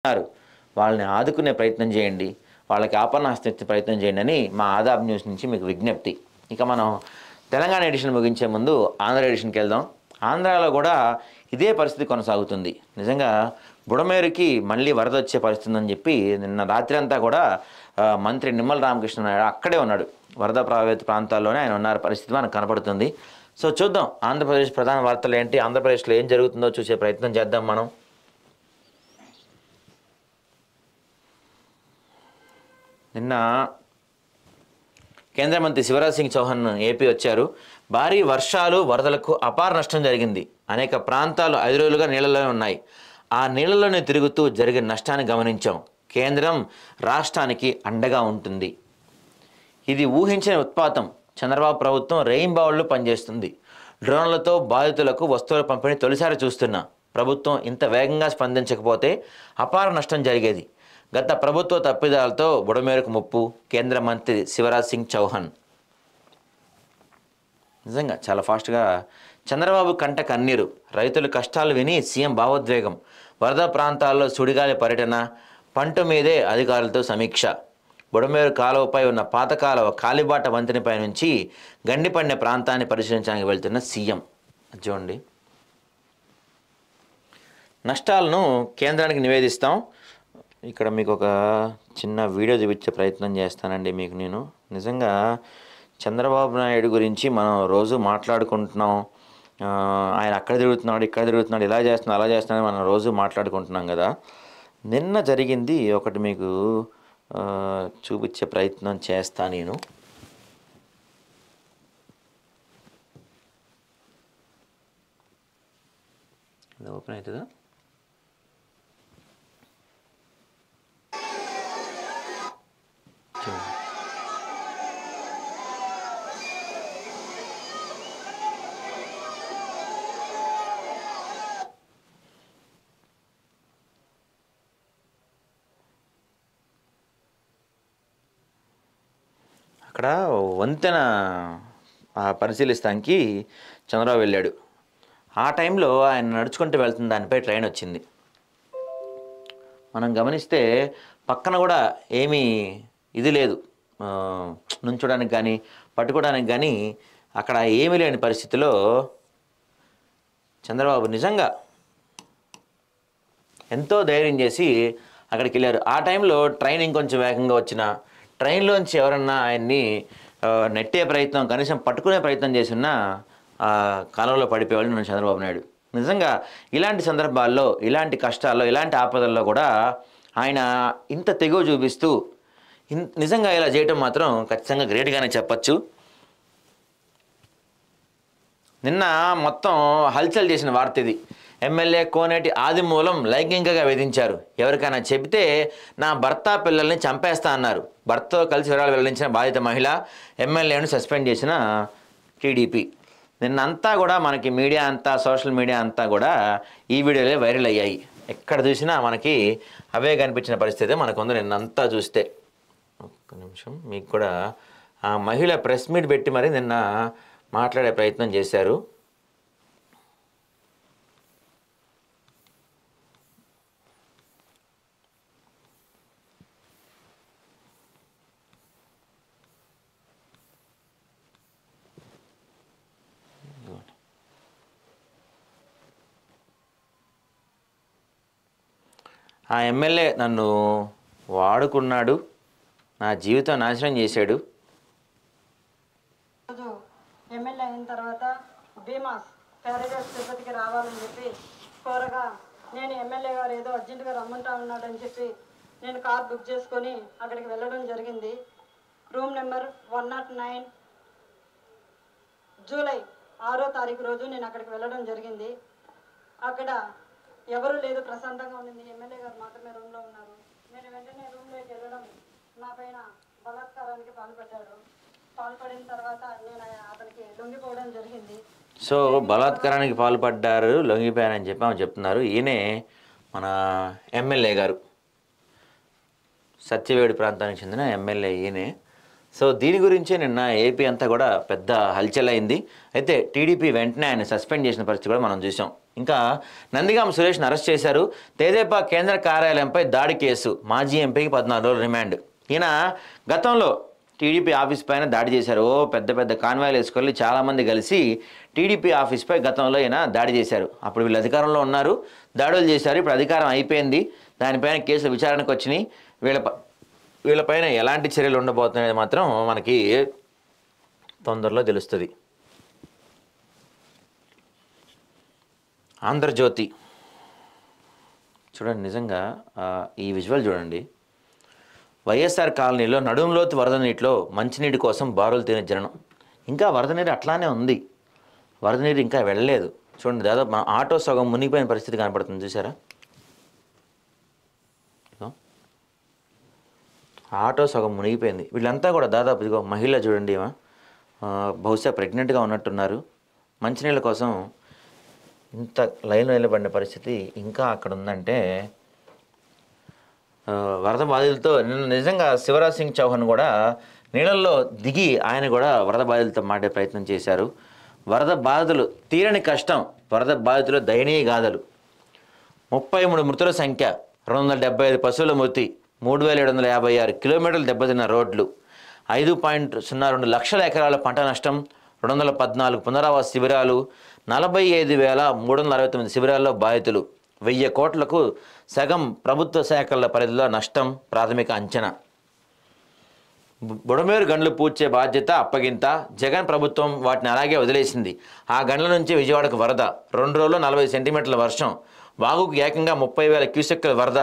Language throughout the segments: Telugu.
ఉన్నారు వాళ్ళని ఆదుకునే ప్రయత్నం చేయండి, వాళ్ళకి ఆపన్నాస్తం ఇచ్చే ప్రయత్నం చేయండి అని మా ఆదాబ్ న్యూస్ నుంచి మీకు విజ్ఞప్తి. ఇక మనం తెలంగాణ ఎడిషన్ ముగించే ముందు ఆంధ్ర ఎడిషన్కి వెళ్దాం. ఆంధ్రాలో కూడా ఇదే పరిస్థితి కొనసాగుతుంది. నిజంగా బుడమేరుకి మళ్ళీ వరద వచ్చే పరిస్థితి అని చెప్పి నిన్న రాత్రి అంతా కూడా మంత్రి నిమ్మల రామకృష్ణ నాయుడు అక్కడే ఉన్నాడు. వరద ప్రభావిత ప్రాంతాల్లోనే ఆయన ఉన్న పరిస్థితి మనకు కనపడుతుంది. సో చూద్దాం ఆంధ్రప్రదేశ్ ప్రధాన వార్తలు ఏంటి, ఆంధ్రప్రదేశ్లో ఏం జరుగుతుందో చూసే ప్రయత్నం చేద్దాం మనం. నిన్న కేంద్ర మంత్రి శివరాజ్ సింగ్ చౌహాన్ ఏపీ వచ్చారు. భారీ వర్షాలు వరదలకు అపార నష్టం జరిగింది. అనేక ప్రాంతాలు 5 రోజులుగా నీళ్ళలోనే ఉన్నాయి. ఆ నీళ్ళలోనే తిరుగుతూ జరిగిన నష్టాన్ని గమనించాం. కేంద్రం రాష్ట్రానికి అండగా ఉంటుంది. ఇది ఊహించిన ఉత్పాతం. చంద్రబాబు ప్రభుత్వం రెయిన్బౌళ్ళు పనిచేస్తుంది. డ్రోన్లతో బాధితులకు వస్తువుల పంపిణీ తొలిసారి చూస్తున్నా. ప్రభుత్వం ఇంత వేగంగా స్పందించకపోతే అపార నష్టం జరిగేది. గత ప్రభుత్వ తప్పిదాలతో బుడమేరుకు ముప్పు. కేంద్ర మంత్రి శివరాజ్ సింగ్ చౌహాన్ నిజంగా చాలా ఫాస్ట్గా. చంద్రబాబు కంట కన్నీరు. రైతుల కష్టాలు విని సీఎం భావోద్వేగం. వరద ప్రాంతాల్లో సుడిగాలి పర్యటన. పంట మీదే అధికారులతో సమీక్ష. బుడమేరు కాలువపై ఉన్న పాత కాలువ కాలిబాట వంతెనపై నుంచి గండిపడిన ప్రాంతాన్ని పరిశీలించడానికి వెళ్తున్న సీఎం. చూడండి, నష్టాలను కేంద్రానికి నివేదిస్తాం. ఇక్కడ మీకు ఒక చిన్న వీడియో చూపించే ప్రయత్నం చేస్తానండి మీకు నేను. నిజంగా చంద్రబాబు నాయుడు గురించి మనం రోజు మాట్లాడుకుంటున్నాం. ఆయన అక్కడ తిరుగుతున్నాడు, ఇక్కడ తిరుగుతున్నాడు, ఇలా చేస్తున్నాడు, అలా చేస్తున్నాడు, మనం రోజు మాట్లాడుకుంటున్నాం కదా. నిన్న జరిగింది ఒకటి మీకు చూపించే ప్రయత్నం చేస్తా నేను. ఓపెన్ అవుతుందా? అక్కడ వంతెన పరిశీలిస్తానికి చంద్రబాబు వెళ్ళాడు. ఆ టైంలో ఆయన నడుచుకుంటూ వెళ్తున్న దానిపై ట్రైన్ వచ్చింది. మనం గమనిస్తే పక్కన కూడా ఏమీ ఇది లేదు, నుంచోడానికి కానీ పట్టుకోవడానికి కానీ అక్కడ ఏమీ లేని పరిస్థితిలో చంద్రబాబు నిజంగా ఎంతో ధైర్యం చేసి అక్కడికి వెళ్ళారు. ఆ టైంలో ట్రైన్ ఇంకొంచెం వేగంగా వచ్చిన ట్రైన్లోంచి ఎవరన్నా ఆయన్ని నెట్టే ప్రయత్నం, కనీసం పట్టుకునే ప్రయత్నం చేసినా కాలంలో పడిపోయేవాళ్ళు నేను చంద్రబాబు నాయుడు. నిజంగా ఇలాంటి సందర్భాల్లో, ఇలాంటి కష్టాల్లో, ఇలాంటి ఆపదల్లో కూడా ఆయన ఇంత తెగువ చూపిస్తూ నిజంగా ఇలా చేయటం మాత్రం ఖచ్చితంగా గ్రేట్గానే చెప్పచ్చు. నిన్న మొత్తం హల్చల్ చేసిన వార్త ఇది. ఎమ్మెల్యే కోనేటి ఆదిమూలం లైంగికంగా వేధించారు. ఎవరికైనా చెబితే నా భర్త పిల్లల్ని చంపేస్తా అన్నారు. భర్తతో కలిసి వివరాలు వెల్లడించిన బాధిత మహిళ ఎమ్మెల్యేను సస్పెండ్ చేసిన టీడీపీ. నిన్నంతా కూడా మనకి మీడియా అంతా, సోషల్ మీడియా అంతా కూడా ఈ వీడియోలే వైరల్ అయ్యాయి. ఎక్కడ చూసినా మనకి అవే కనిపించిన పరిస్థితి మనకుంది నిన్నంతా చూస్తే. ఒక్క నిమిషం, మీకు కూడా ఆ మహిళ ప్రెస్ మీట్ పెట్టి మరి నిన్న మాట్లాడే ప్రయత్నం చేశారు. ఆ ఎమ్మెల్యే నన్ను వాడుకున్నాడు, నా జీవితం నాశనం చేశాడు. ఎమ్మెల్యే అయిన తర్వాత భీమాస్ ప్యారడైస్ తిరుపతికి రావాలని చెప్పి కోరగా, నేను ఎమ్మెల్యే గారు ఏదో అర్జెంటుగా రమ్మంటా ఉన్నాడని చెప్పి నేను కార్ బుక్ చేసుకొని అక్కడికి వెళ్ళడం జరిగింది. రూమ్ నెంబర్ 109 జూలై 6వ తారీఖు రోజు నేను అక్కడికి వెళ్ళడం జరిగింది. అక్కడ ఎవరు లేదు, ప్రశాంతంగా ఉండింది. ఎమ్మెల్యే గారు మాత్రమే రూమ్లో ఉన్నారు. నేను వెంటనే రూమ్లోకి వెళ్ళడం, నా పైన బలాత్కారానికి పాల్పడిన తర్వాత నేను అతనికి లొంగిపోవడం జరిగింది. సో బలాత్కారానికి పాల్పడ్డారు, లొంగిపోయారని చెప్పి ఆమె చెప్తున్నారు. ఈయనే మన ఎమ్మెల్యే గారు, సత్యవేడి ప్రాంతానికి చెందిన ఎమ్మెల్యే ఈయనే. సో దీని గురించే నిన్న ఏపీ అంతా కూడా పెద్ద హల్చల్ అయింది. అయితే టీడీపీ వెంటనే ఆయన సస్పెండ్ చేసిన పరిస్థితి కూడా మనం చూసాం. ఇంకా నందిగామ సురేష్ని అరెస్ట్ చేశారు. తెదేపా కేంద్ర కార్యాలయంపై దాడి కేసు, మాజీ ఎంపీకి 14 రోజుల రిమాండ్. ఈయన గతంలో టీడీపీ ఆఫీస్ పైన దాడి చేశారు. పెద్ద పెద్ద కాన్వాయ్లు వేసుకొని చాలామంది కలిసి టీడీపీ ఆఫీస్పై గతంలో ఈయన దాడి చేశారు. అప్పుడు వీళ్ళు అధికారంలో ఉన్నారు, దాడులు చేశారు. ఇప్పుడు అధికారం అయిపోయింది, దానిపైన కేసులు విచారణకు వచ్చినాయి. వీళ్ళపైన ఎలాంటి చర్యలు ఉండబోతున్నాయని మాత్రం మనకి తొందరలో తెలుస్తుంది. ఆంధ్రజ్యోతి చూడండి, నిజంగా ఈ విజువల్ చూడండి. వైఎస్ఆర్ కాలనీలో నడుంలోతు వరద నీటిలో మంచినీటి కోసం బారులు తినే జనం. ఇంకా వరద నీరు అట్లానే ఉంది, వరద నీరు ఇంకా వెళ్ళలేదు. చూడండి, దాదాపు మా ఆటో సగం మునిగిపోయిన పరిస్థితి కనపడుతుంది, చూసారా? ఆటో సగం మునిగిపోయింది. వీళ్ళంతా కూడా దాదాపు ఇదిగో మహిళ చూడండి, బహుశా ప్రెగ్నెంట్గా ఉన్నట్టున్నారు. మంచినీళ్ళ కోసం ఇంత లైన్లో నిలబడిన పరిస్థితి ఇంకా అక్కడ ఉందంటే వరద బాధితులతో నిజంగా శివరాజ్ సింగ్ చౌహాన్ కూడా నీళ్ళల్లో దిగి ఆయన కూడా వరద బాధితులతో మాట్లాడే ప్రయత్నం చేశారు. వరద బాధితులు తీరని కష్టం, వరద బాధితులు దయనీయ గాథలు. 33 మృతుల సంఖ్య, 275 పశువుల మృతి, 3756 కిలోమీటర్లు దెబ్బతిన్న రోడ్లు, 5.02 లక్షల ఎకరాల పంట నష్టం, 214 పునరావాస శిబిరాలు, 45,369 శిబిరాల్లో బాధితులు, 1000 కోట్లకు సగం ప్రభుత్వ శాఖల పరిధిలో నష్టం ప్రాథమిక అంచనా. బుడమేరు గండ్లు పూడ్చే బాధ్యత అప్పగింత, జగన్ ప్రభుత్వం వాటిని అలాగే వదిలేసింది. ఆ గండ్ల నుంచి విజయవాడకు వరద, 2 రోజుల్లో 40 సెంటీమీటర్ల వర్షం, వాగుకు ఏకంగా 30,000 క్యూసెక్కుల వరద,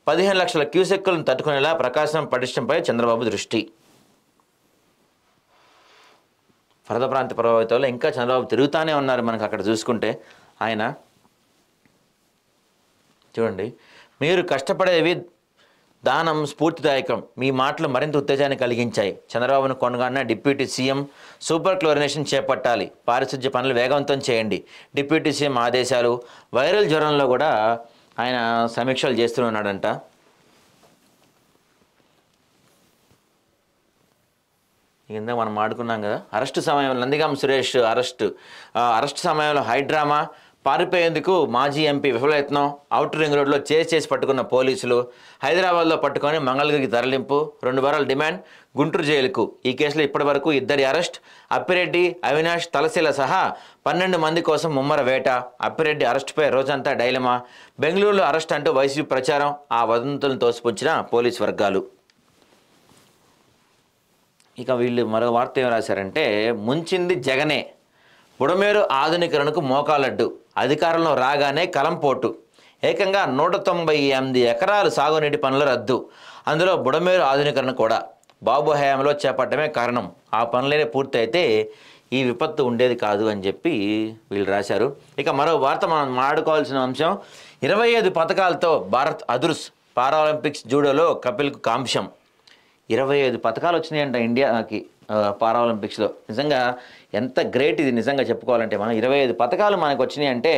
15 లక్షల క్యూసెక్కులను తట్టుకునేలా ప్రకాశం పటిష్టంపై చంద్రబాబు దృష్టి. వరద ప్రాంత ప్రభావితంలో ఇంకా చంద్రబాబు తిరుగుతూనే ఉన్నారు. మనకు అక్కడ చూసుకుంటే ఆయన చూడండి, మీరు కష్టపడేవి దానం స్ఫూర్తిదాయకం, మీ మాటలు మరింత ఉత్తేజాన్ని కలిగించాయి. చంద్రబాబును కొనగానే డిప్యూటీ సీఎం సూపర్ క్లోరినేషన్ చేపట్టాలి, పారిశుధ్య పనులు వేగవంతం చేయండి, డిప్యూటీ సీఎం ఆదేశాలు. వైరల్ జ్వరంలో కూడా ఆయన సమీక్షలు చేస్తున్నాడంట. కింద మనం ఆడుకున్నాం కదా, అరెస్టు సమయంలో నందిగామ సురేష్ అరెస్టు సమయంలో హైడ్రామా, పారిపోయేందుకు మాజీ ఎంపీ విఫలయత్నం, ఔటర్ రింగ్ రోడ్లో చేసి పట్టుకున్న పోలీసులు, హైదరాబాద్లో పట్టుకొని మంగళగిరికి తరలింపు, 2 వారాల డిమాండ్, గుంటూరు జైలుకు. ఈ కేసులో ఇప్పటివరకు 2 అరెస్ట్, అప్పిరెడ్డి, అవినాష్, తలశీల సహా 12 మంది కోసం ముమ్మర వేట. అప్పిరెడ్డి అరెస్టుపై రోజంతా డైలమా, బెంగళూరులో అరెస్ట్ అంటూ వైసీపీ ప్రచారం, ఆ వదంతులను తోసిపుచ్చిన పోలీసు వర్గాలు. ఇక వీళ్ళు మరో వార్త ఏం రాశారంటే, ముంచింది జగనే, బుడమేరు ఆధునీకరణకు మోకాలడ్డు, అధికారంలో రాగానే కలంపోటు, ఏకంగా 198 ఎకరాలు సాగునీటి పనుల రద్దు, అందులో బుడమేరు ఆధునీకరణ కూడా బాబు హయాంలో చేపట్టడమే కారణం. ఆ పనులనే పూర్తి అయితే ఈ విపత్తు ఉండేది కాదు అని చెప్పి వీళ్ళు రాశారు. ఇక మరో వార్త మనం మాట్లాడుకోవాల్సిన అంశం, 25 పథకాలతో భారత్ అదుర్స్, పారాలింపిక్స్ జూడోలో కపిల్కు కాంక్షం. 25 పథకాలు వచ్చినాయంట ఇండియాకి పారాలింపిక్స్లో. నిజంగా ఎంత గ్రేట్ ఇది నిజంగా చెప్పుకోవాలంటే. మనం 25 పథకాలు మనకు వచ్చినాయి అంటే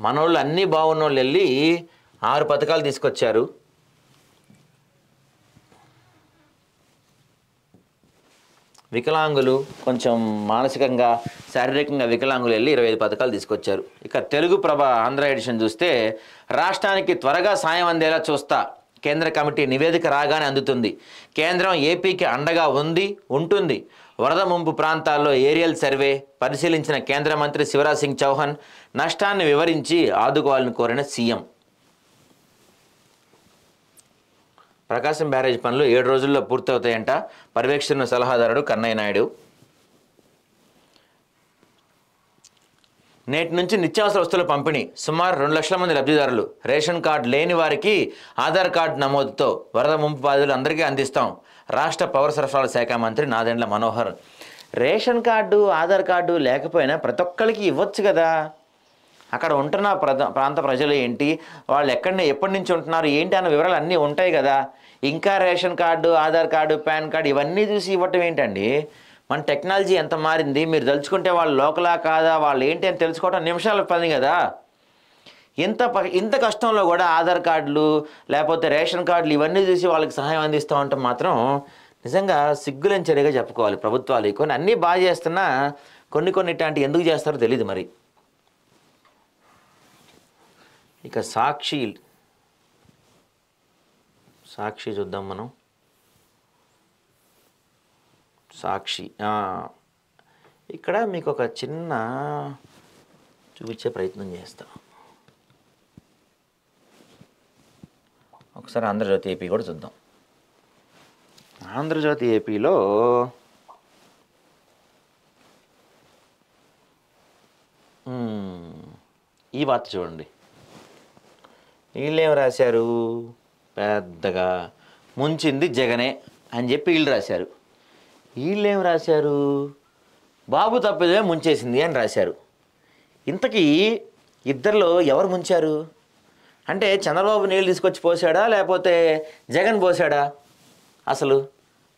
మనోళ్ళు అన్నీ బాగున్నోళ్ళు వెళ్ళి 6 పథకాలు తీసుకొచ్చారు. వికలాంగులు, కొంచెం మానసికంగా శారీరకంగా వికలాంగులు వెళ్ళి 25 పథకాలు తీసుకొచ్చారు. ఇక తెలుగు ప్రభ ఆంధ్ర ఎడిషన్ చూస్తే, రాష్ట్రానికి త్వరగా సాయం అందేలా చూస్తా, కేంద్ర కమిటీ నివేదిక రాగానే అందుతుంది, కేంద్రం ఏపీకి అండగా ఉంటుంది. వరద ముంపు ప్రాంతాల్లో ఏరియల్ సర్వే పరిశీలించిన కేంద్ర మంత్రి శివరాజ్ సింగ్ చౌహాన్ నష్టాన్ని వివరించి ఆదుకోవాలని కోరిన సీఎం. ప్రకాశం బ్యారేజ్ పనులు 7 రోజుల్లో పూర్తవుతాయంట పర్యవేక్షణ సలహాదారుడు కన్నయ్య నాయుడు. నేటి నుంచి నిత్యావసర వస్తువుల పంపిణీ, సుమారు 2 లక్షల మంది లబ్ధిదారులు. రేషన్ కార్డు లేని వారికి ఆధార్ కార్డు నమోదుతో వరద ముంపు బాధితులు అందరికీ అందిస్తాం, రాష్ట్ర పౌర సరఫరాల శాఖ మంత్రి Nadendla Manohar. Ration card, Aadhaar card లేకపోయినా ప్రతి ఒక్కరికి ఇవ్వచ్చు కదా. అక్కడ ఉంటున్న ప్రాంత ప్రజలు ఏంటి, వాళ్ళు ఎప్పటి నుంచి ఉంటున్నారు ఏంటి అన్న వివరాలు అన్నీ ఉంటాయి కదా. ఇంకా ration card, Aadhaar card, pan card ఇవన్నీ చూసి ఇవ్వటం ఏంటండి? మన టెక్నాలజీ ఎంత మారింది. మీరు తలుచుకుంటే వాళ్ళు లోకలా కాదా, వాళ్ళు ఏంటి అని తెలుసుకోవటం నిమిషాల పని కదా. ఇంత కష్టంలో కూడా ఆధార్ కార్డులు లేకపోతే రేషన్ కార్డులు ఇవన్నీ చూసి వాళ్ళకి సహాయం అందిస్తూ ఉంటాం మాత్రం నిజంగా సిగ్గులేని చర్యగా చెప్పుకోవాలి ప్రభుత్వాలు. కొన్ని అన్నీ బాగా చేస్తున్నా కొన్ని ఇట్లాంటి ఎందుకు చేస్తారో తెలియదు మరి. ఇక సాక్షి చూద్దాం మనం. సాక్షి ఇక్కడ మీకు ఒక చిన్న చూపించే ప్రయత్నం చేస్తాం. ఒకసారి ఆంధ్రజ్యోతి ఏపీ కూడా చూద్దాం. ఆంధ్రజ్యోతి ఏపీలో ఈ వార్త చూడండి. వీళ్ళేం రాశారు, పెద్దగా ముంచింది జగనే అని చెప్పి వీళ్ళు రాశారు. వీళ్ళేం రాశారు, బాబు తప్పిదే ముంచేసింది అని రాశారు. ఇంతకీ ఇద్దరిలో ఎవరు ముంచారు అంటే చంద్రబాబు నీళ్ళు తీసుకొచ్చి పోసాడా లేకపోతే జగన్ పోసాడా? అసలు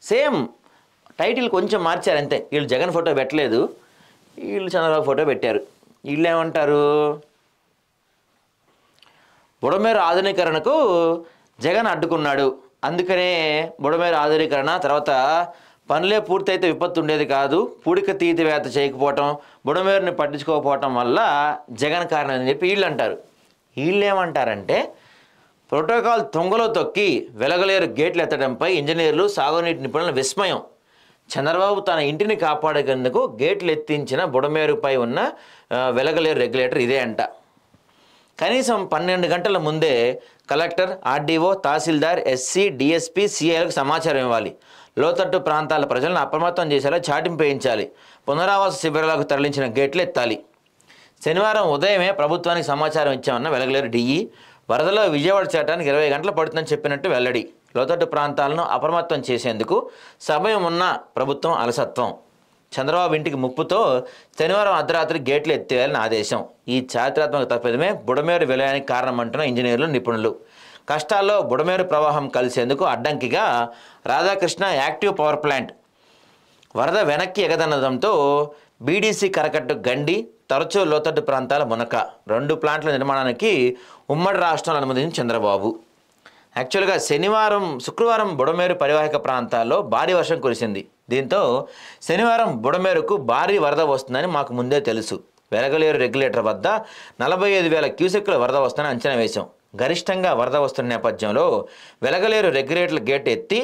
సేమ్ టైటిల్ కొంచెం మార్చారు అంతే. వీళ్ళు జగన్ ఫోటో పెట్టలేదు, వీళ్ళు చంద్రబాబు ఫోటో పెట్టారు. వీళ్ళు ఏమంటారు, బుడమేరు ఆధునీకరణకు జగన్ అడ్డుకున్నాడు, అందుకనే బుడమేరు ఆధునీకరణ తర్వాత పనులే పూర్తయితే విపత్తు ఉండేది కాదు, పూడిక తీతివేత చేయకపోవటం, బుడమేరుని పట్టించుకోకపోవటం వల్ల జగన్ కారణం అని చెప్పి వీళ్ళు అంటారు. వీళ్ళు ఏమంటారంటే ప్రోటోకాల్ తొంగలో తొక్కి వెలగలేరు గేట్లు ఎత్తడంపై ఇంజనీర్లు సాగునీటి నిపుణుల విస్మయం. చంద్రబాబు తన ఇంటిని కాపాడేందుకు గేట్లు ఎత్తించిన బుడమేరుపై ఉన్న వెలగలేరు రెగ్యులేటర్ ఇదే అంట. కనీసం 12 గంటల ముందే కలెక్టర్, ఆర్డీఓ, తహసీల్దార్, ఎస్సీ, డిఎస్పీ, సిఐలకు సమాచారం ఇవ్వాలి. లోతట్టు ప్రాంతాల ప్రజలను అప్రమత్తం చేసేలా చాటింపు వేయించాలి. పునరావాస శిబిరాలకు తరలించిన గేట్లు ఎత్తాలి. శనివారం ఉదయమే ప్రభుత్వానికి సమాచారం ఇచ్చామన్న వెలగలేరు డిఈ. వరదలో విజయవాడ చేరడానికి 20 గంటలు పడుతుందని చెప్పినట్టు వెల్లడి. లోతట్టు ప్రాంతాలను అప్రమత్తం చేసేందుకు సమయం ఉన్న ప్రభుత్వం అలసత్వం. చంద్రబాబు ఇంటికి ముప్పుతో శనివారం అర్ధరాత్రి గేట్లు ఎత్తేయాలని ఆదేశం. ఈ చారిత్రాత్మక తప్పిదమే బుడమేరు విలయానికి కారణమంటున్న ఇంజనీర్లు, నిపుణులు. కష్టాల్లో బుడమేరు ప్రవాహం కలిసేందుకు అడ్డంకిగా రాధాకృష్ణ యాక్టివ్ పవర్ ప్లాంట్ వరద వెనక్కి ఎగదనడంతో బీడీసీ కరకట్టు గండి, తరచూ లోతట్టు ప్రాంతాల మునక 2 ప్లాంట్ల నిర్మాణానికి ఉమ్మడి రాష్ట్రంలో అనుమతించిన చంద్రబాబు. యాక్చువల్గా శుక్రవారం బుడమేరు పరివాహక ప్రాంతాల్లో భారీ వర్షం కురిసింది. దీంతో శనివారం బుడమేరుకు భారీ వరద వస్తుందని మాకు ముందే తెలుసు. వెలగలేరు రెగ్యులేటర్ వద్ద 45,000 క్యూసెక్కుల వరద వస్తుందని అంచనా వేశాం. గరిష్టంగా వరద వస్తున్న నేపథ్యంలో వెలగలేరు రెగ్యులేటర్ గేట్ ఎత్తి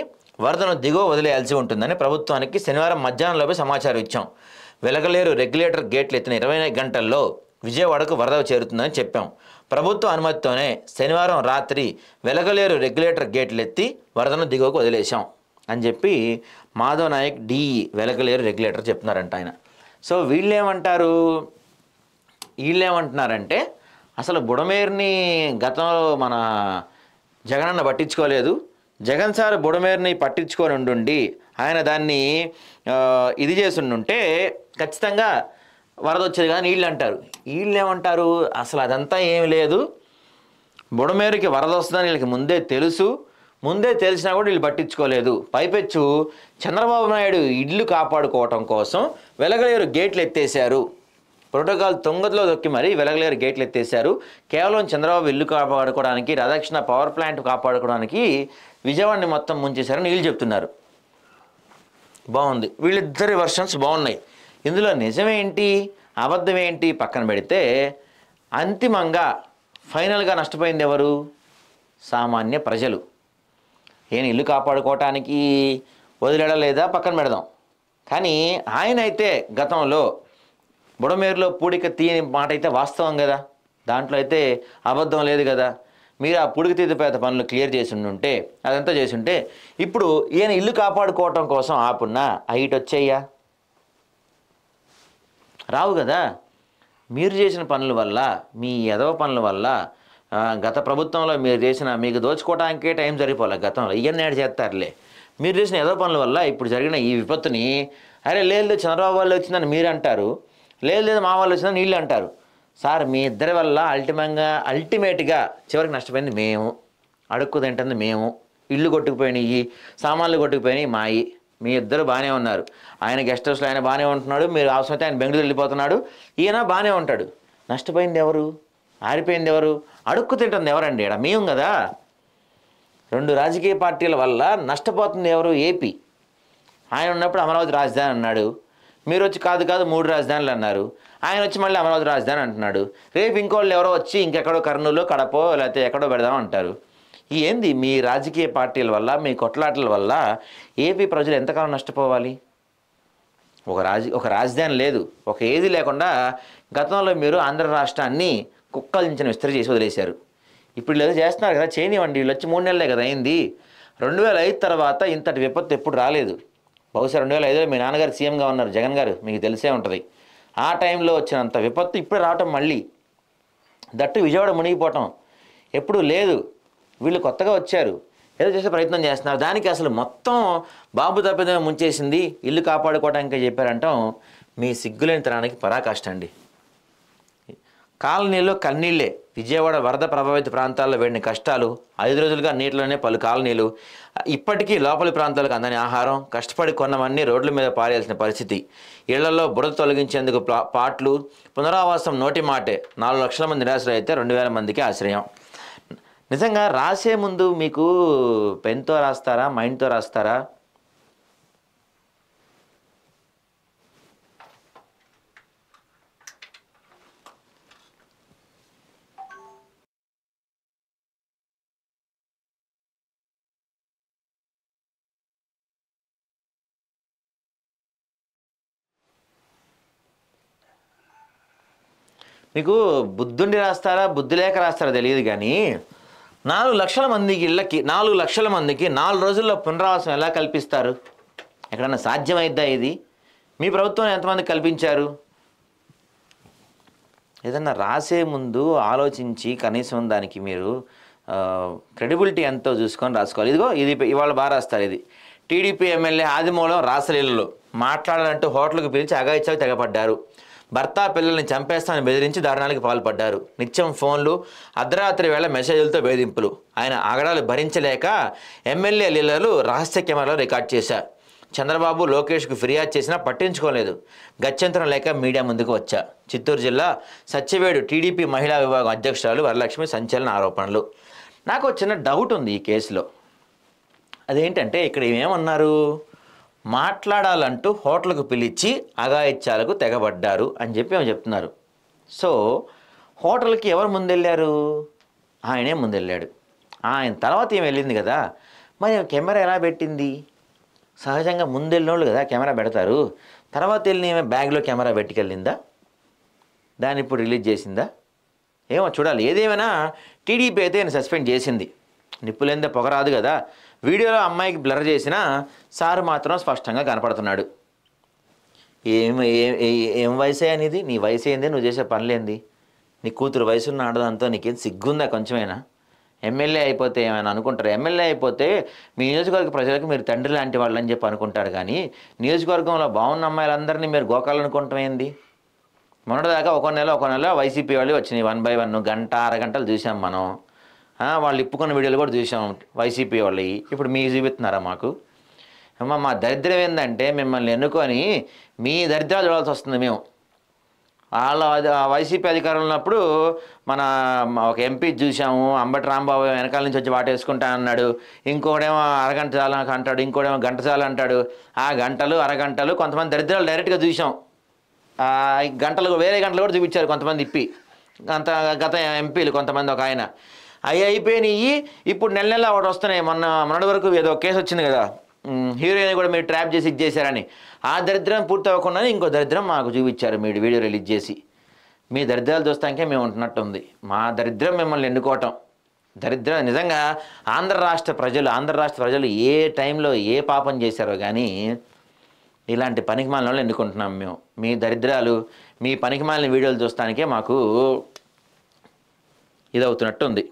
వరదను దిగువ వదిలేయాల్సి ఉంటుందని ప్రభుత్వానికి శనివారం మధ్యాహ్నంలోపే సమాచారం ఇచ్చాం. వెలగలేరు రెగ్యులేటర్ గేట్లు ఎత్తిన 20 గంటల్లో విజయవాడకు వరద చేరుతుందని చెప్పాం. ప్రభుత్వ అనుమతితోనే శనివారం రాత్రి వెలగలేరు రెగ్యులేటర్ గేట్లు ఎత్తి వరదను దిగువకు వదిలేశాం అని చెప్పి మాధవ్ నాయక్ డిఈ వెలగలేరు రెగ్యులేటర్ చెప్తున్నారంట ఆయన. సో వీళ్ళేమంటున్నారంటే అసలు బుడమేరుని గతంలో మన జగనన్న పట్టించుకోలేదు. జగన్ సార్ బుడమేరుని పట్టించుకొని ఉండి ఆయన దాన్ని ఇది చేస్తుంటే ఖచ్చితంగా వరద వచ్చేది కానీ వీళ్ళు అంటారు. వీళ్ళు ఏమంటారు, అసలు అదంతా ఏమి లేదు, బుడమేరుకి వరద వస్తుందని వీళ్ళకి ముందే తెలుసు, ముందే తెలిసినా కూడా వీళ్ళు పట్టించుకోలేదు. పైపెచ్చు చంద్రబాబు నాయుడు ఇల్లు కాపాడుకోవటం కోసం వెలగలేరు గేట్లు ఎత్తేశారు. ప్రోటోకాల్ తొంగలో దొక్కి మరి వెలగలేరు గేట్లు ఎత్తేశారు. కేవలం చంద్రబాబు ఇల్లు కాపాడుకోవడానికి, రాధాకృష్ణ పవర్ ప్లాంట్ కాపాడుకోవడానికి విజయవాడని మొత్తం ముంచేశారని వీళ్ళు చెప్తున్నారు. బాగుంది, వీళ్ళిద్దరి వర్షన్స్ బాగున్నాయి. ఇందులో నిజమేంటి అబద్ధం ఏంటి పక్కన పెడితే అంతిమంగా ఫైనల్గా నష్టపోయింది ఎవరు? సామాన్య ప్రజలు. ఈయన ఇల్లు కాపాడుకోవటానికి వదిలేడా లేదా పక్కన పెడదాం, కానీ ఆయన అయితే గతంలో బుడమేరులో పూడిక తీయని మాట అయితే వాస్తవం కదా, దాంట్లో అయితే అబద్ధం లేదు కదా. మీరు ఆ పూడిక తీతపేత పనులు క్లియర్ చేసి ఉంటే అదంతా చేసి ఉంటే ఇప్పుడు ఈయన ఇల్లు కాపాడుకోవటం కోసం ఆపున్నా హైట్ వచ్చేయ్యా రావు కదా. మీరు చేసిన పనుల వల్ల, మీ ఎదవ పనుల వల్ల, గత ప్రభుత్వంలో మీరు చేసిన మీకు దోచుకోవడానికే టైం సరిపోలే. గతంలో ఇవన్నీ ఏడు చేస్తారులే. మీరు చేసిన ఎదవ పనుల వల్ల ఇప్పుడు జరిగిన ఈ విపత్తుని అరే లేదు చంద్రబాబు వాళ్ళు వచ్చిందని మీరు అంటారు, లేదు మా వాళ్ళు వచ్చిందని వీళ్ళు అంటారు. సార్ మీ ఇద్దరి వల్ల అల్టిమేట్గా చివరికి నష్టపోయింది మేము, అడుక్కు తింటుంది మేము, ఇల్లు కొట్టుకుపోయినాయి, సామాన్లు కొట్టుకుపోయినాయి మాయి. మీ ఇద్దరు బాగానే ఉన్నారు. ఆయన గెస్ట్ హౌస్లో ఆయన బాగానే ఉంటున్నాడు, మీరు అవసరమైతే ఆయన బెంగళూరు వెళ్ళిపోతున్నాడు, ఈయన బాగానే ఉంటాడు. నష్టపోయింది ఎవరు? ఆరిపోయింది ఎవరు? అడుక్కు తింటుంది ఎవరండి? ఇక్కడ మేము కదా. 2 రాజకీయ పార్టీల వల్ల నష్టపోతుంది ఎవరు? ఏపీ. ఆయన ఉన్నప్పుడు అమరావతి రాజధాని అన్నాడు, మీరు వచ్చి కాదు కాదు 3 రాజధానులు అన్నారు. ఆయన వచ్చి మళ్ళీ అమరావతి రాజధాని అంటున్నాడు. రేపు ఇంకోళ్ళు ఎవరో వచ్చి ఇంకెక్కడో కర్నూలు కడపో లేకపోతే ఎక్కడో పెడదాం అంటారు. ఏంది మీ రాజకీయ పార్టీల వల్ల, మీ కొట్లాటల వల్ల ఏపీ ప్రజలు ఎంతకాలం నష్టపోవాలి? ఒక రాజధాని లేదు, ఒక ఏది లేకుండా గతంలో మీరు ఆంధ్ర రాష్ట్రాన్ని కుక్కలించిన విస్తరి చేసి వదిలేశారు. ఇప్పుడు ఏదో చేస్తున్నారు కదా, చేయనివ్వండి. వీళ్ళు వచ్చి 3 నెలలే కదా అయింది. 2005 తర్వాత ఇంతటి విపత్తు ఎప్పుడు రాలేదు. బహుశా 2005లో మీ నాన్నగారు సీఎంగా ఉన్నారు, జగన్ గారు, మీకు తెలిసే ఉంటుంది. ఆ టైంలో వచ్చినంత విపత్తు ఇప్పుడు రావటం, మళ్ళీ దట్టు విజయవాడ మునిగిపోవటం ఎప్పుడు లేదు. వీళ్ళు కొత్తగా వచ్చారు, ఏదో చేసే ప్రయత్నం చేస్తున్నారు. దానికి అసలు మొత్తం బాబు తప్పిదమే ముంచేసింది, ఇల్లు కాపాడుకోవడానికి చెప్పారంటాం మీ సిగ్గులేని తనానికి పరాకాష్ట అండి. కాలనీలో కన్నీళ్లే. విజయవాడ వరద ప్రభావిత ప్రాంతాల్లో వేడిన కష్టాలు, 5 రోజులుగా నీటిలోనే పలు కాలనీలు, ఇప్పటికీ లోపలి ప్రాంతాలకు అందని ఆహారం, కష్టపడి కొన్నవన్నీ రోడ్ల మీద పారేయాల్సిన పరిస్థితి, ఇళ్లలో బురద తొలగించేందుకు పాట్లు, పునరావాసం నోటి మాటే. 4 లక్షల మంది నిరాశ్రయులు అయితే 2000 మందికి ఆశ్రయం. నిజంగా రాసే ముందు మీకు పెన్తో రాస్తారా, మైండ్తో రాస్తారా? మీకు బుద్ధుండి రాస్తారా, బుద్ధి లేక రాస్తారా తెలియదు కానీ 4 లక్షల మందికి ఇళ్ళకి 4 లక్షల మందికి 4 రోజుల్లో పునరావాసం ఎలా కల్పిస్తారు? ఎక్కడన్నా సాధ్యమైద్దా ఇది? మీ ప్రభుత్వం ఎంతమంది కల్పించారు? ఏదన్నా రాసే ముందు ఆలోచించి కనీసం దానికి మీరు క్రెడిబిలిటీ ఎంతో చూసుకొని రాసుకోవాలి. ఇదిగో ఇది ఇవాళ బాగా రాస్తారు. ఇది టీడీపీ ఎమ్మెల్యే ఆదిమూలం రాసలీలలో మాట్లాడాలంటూ హోటల్కి పిలిచి అఘాయిత్యాలకు తెగపడ్డారు. భర్త పిల్లల్ని చంపేస్తామని బెదిరించి దారుణాలకు పాల్పడ్డారు. నిత్యం ఫోన్లు, అర్ధరాత్రి వేళ మెసేజ్లతో వేధింపులు. ఆయన ఆగడాలు భరించలేక ఎమ్మెల్యే లీలలు రహస్య కెమెరాలో రికార్డ్ చేశారు. చంద్రబాబు లోకేష్కు ఫిర్యాదు చేసినా పట్టించుకోలేదు. గత్యంతరం లేక మీడియా ముందుకు వచ్చా. చిత్తూరు జిల్లా సత్యవేడు టీడీపీ మహిళా విభాగం అధ్యక్షురాలు వరలక్ష్మి సంచలన ఆరోపణలు. నాకు చిన్న డౌట్ ఉంది ఈ కేసులో. అదేంటంటే ఇక్కడ ఏమన్నారు, మాట్లాడాలంటూ హోటల్కు పిలిచి అఘాయిత్యాలకు తెగబడ్డారు అని చెప్పి ఏమో చెప్తున్నారు. సో హోటల్కి ఎవరు ముందెళ్ళారు? ఆయనే ముందెళ్ళాడు. ఆయన తర్వాత ఏం వెళ్ళింది కదా, మరి కెమెరా ఎలా పెట్టింది? సహజంగా ముందెళ్ళినోళ్ళు కదా కెమెరా పెడతారు. తర్వాత వెళ్ళిన ఏమో బ్యాగ్లో కెమెరా పెట్టుకెళ్ళిందా? దాన్ని ఇప్పుడు రిలీజ్ చేసిందా? ఏమో చూడాలి. ఏదేమైనా టీడీపీ అయితే ఆయన సస్పెండ్ చేసింది. నిప్పులేందే పొగరాదు కదా. వీడియోలో అమ్మాయికి బ్లర్ చేసినా సారు మాత్రం స్పష్టంగా కనపడుతున్నాడు. ఏం వయసే అనేది? నీ వయసు ఏంది, నువ్వు చేసే పనులేంది? నీ కూతురు వయసున్న ఆడదాంతో నీకేం సిగ్గుందా కొంచెమైనా? ఎమ్మెల్యే అయిపోతే ఏమైనా అనుకుంటారు? ఎమ్మెల్యే అయిపోతే మీ నియోజకవర్గ ప్రజలకు మీరు తండ్రి లాంటి వాళ్ళు అని చెప్పి అనుకుంటారు. కానీ నియోజకవర్గంలో బాగున్న అమ్మాయిలందరినీ మీరు గోకాలనుకుంటాం ఏంది? మొన్నటిదాకా ఒక నెల వైసీపీ వాళ్ళు వచ్చినాయి 1 by 1 గంట అరగంటలు చూసాం మనం. వాళ్ళు ఇప్పుకున్న వీడియోలు కూడా చూసాం వైసీపీ వాళ్ళవి. ఇప్పుడు మీకు చూపిస్తున్నారా మాకు? అమ్మ మా దరిద్రం ఏంటంటే మిమ్మల్ని ఎన్నుకొని మీ దరిద్రాలు చూడాల్సి వస్తుంది మేము. వాళ్ళ వైసీపీ అధికారంలో ఉన్నప్పుడు మన ఒక ఎంపీ చూసాము, అంబటి రాంబాబు వెనకాల నుంచి వచ్చి వాటేసుకుంటా అన్నాడు. ఇంకోడేమో అరగంట చాలు అంటాడు, ఇంకోడేమో గంట చాలు అంటాడు. ఆ గంటలు అరగంటలు కొంతమంది దరిద్రాలు డైరెక్ట్గా చూసాం. గంటలు వేరే గంటలు కూడా చూపించారు కొంతమంది ఇప్పి గత ఎంపీలు కొంతమంది. ఒక ఆయన అవి అయిపోయినాయి. ఇప్పుడు నెల ఒకటి వస్తున్నాయి. మొన్నటి వరకు ఏదో కేసు వచ్చింది కదా, హీరోయిన్ కూడా మీరు ట్రాప్ చేసి ఇచ్చేసారని. ఆ దరిద్రం పూర్తి అవ్వకుండా ఇంకో దరిద్రం మాకు చూపించారు మీరు వీడియో రిలీజ్ చేసి. మీ దరిద్రాలు చూస్తానికే మేము ఉంటున్నట్టుంది. మా దరిద్రం మిమ్మల్ని ఎన్నుకోవటం దరిద్రం. నిజంగా ఆంధ్ర రాష్ట్ర ప్రజలు ఏ టైంలో ఏ పాపం చేశారో కానీ ఇలాంటి పనికిమాలిన వాళ్ళు ఎన్నుకుంటున్నాం మేము. మీ దరిద్రాలు, మీ పనికిమాలిన వీడియోలు చూస్తానికే మాకు ఇదవుతున్నట్టు ఉంది.